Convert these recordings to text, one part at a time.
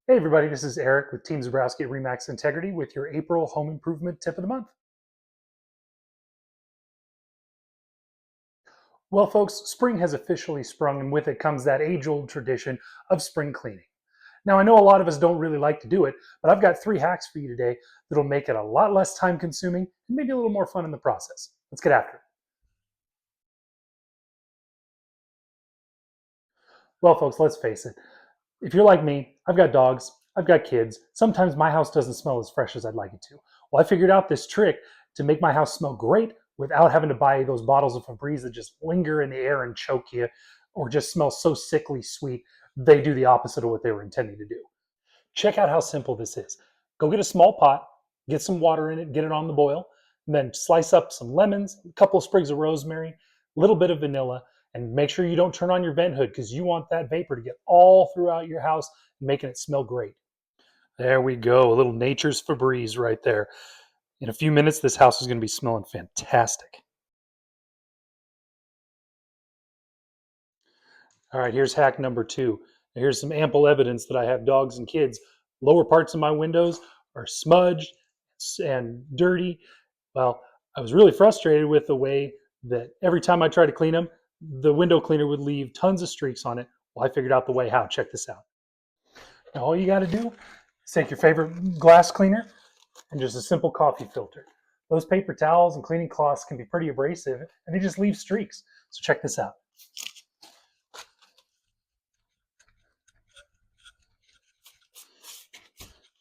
Hey everybody, this is Eric with Team Zebrowski at Remax Integrity with your April home improvement tip of the month. Well folks, spring has officially sprung and with it comes that age-old tradition of spring cleaning. Now I know a lot of us don't really like to do it, but I've got 3 hacks for you today that'll make it a lot less time consuming and maybe a little more fun in the process. Let's get after it. Well folks, let's face it. If you're like me, I've got dogs, I've got kids. Sometimes my house doesn't smell as fresh as I'd like it to. Well, I figured out this trick to make my house smell great without having to buy those bottles of Febreze that just linger in the air and choke you or just smell so sickly sweet. They do the opposite of what they were intending to do. Check out how simple this is. Go get a small pot, get some water in it, get it on the boil, and then slice up some lemons, a couple of sprigs of rosemary, a little bit of vanilla, and make sure you don't turn on your vent hood because you want that vapor to get all throughout your house, making it smell great. There we go, a little nature's Febreze right there. In a few minutes, this house is going to be smelling fantastic. All right, here's hack number 2. Here's some ample evidence that I have dogs and kids. Lower parts of my windows are smudged and dirty. Well, I was really frustrated with the way that every time I tried to clean them, the window cleaner would leave tons of streaks on it. Well, I figured out the way how. Check this out. Now, all you got to do is take your favorite glass cleaner and just a simple coffee filter. Those paper towels and cleaning cloths can be pretty abrasive and they just leave streaks. So check this out.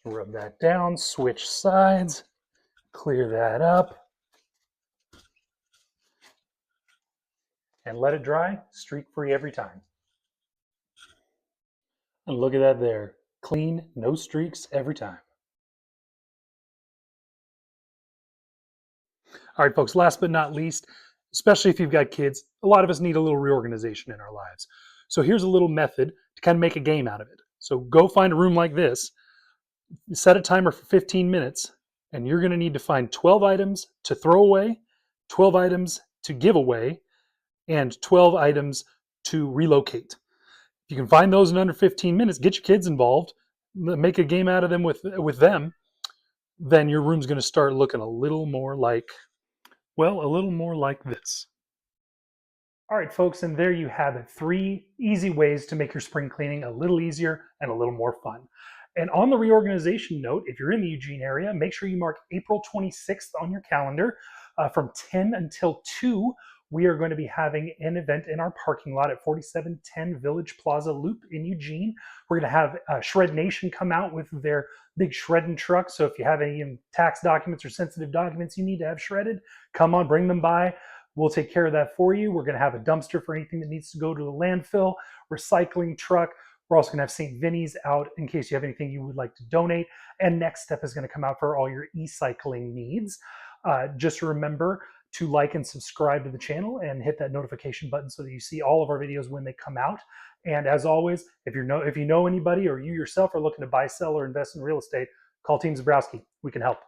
Rub that down, switch sides, clear that up, and let it dry, streak-free every time. And look at that there. Clean, no streaks every time. All right, folks, last but not least, especially if you've got kids, a lot of us need a little reorganization in our lives. So here's a little method to kind of make a game out of it. So go find a room like this, set a timer for 15 minutes, and you're going to need to find 12 items to throw away, 12 items to give away, and 12 items to relocate. If you can find those in under 15 minutes, get your kids involved, make a game out of them with them, then your room's going to start looking a little more like, well, a little more like this. All right, folks, and there you have it. 3 easy ways to make your spring cleaning a little easier and a little more fun. And on the reorganization note, if you're in the Eugene area, make sure you mark April 26th on your calendar. From 10 until 2, we are going to be having an event in our parking lot at 4710 Village Plaza Loop in Eugene. We're going to have Shred Nation come out with their big shredding truck. So if you have any tax documents or sensitive documents you need to have shredded, come on, bring them by. We'll take care of that for you. We're going to have a dumpster for anything that needs to go to the landfill, recycling truck. We're also going to have St. Vinny's out in case you have anything you would like to donate. And Next Step is going to come out for all your e-cycling needs. Just remember to like and subscribe to the channel and hit that notification button so that you see all of our videos when they come out. And as always, if you know anybody or you yourself are looking to buy, sell, or invest in real estate, call Team Zebrowski. We can help.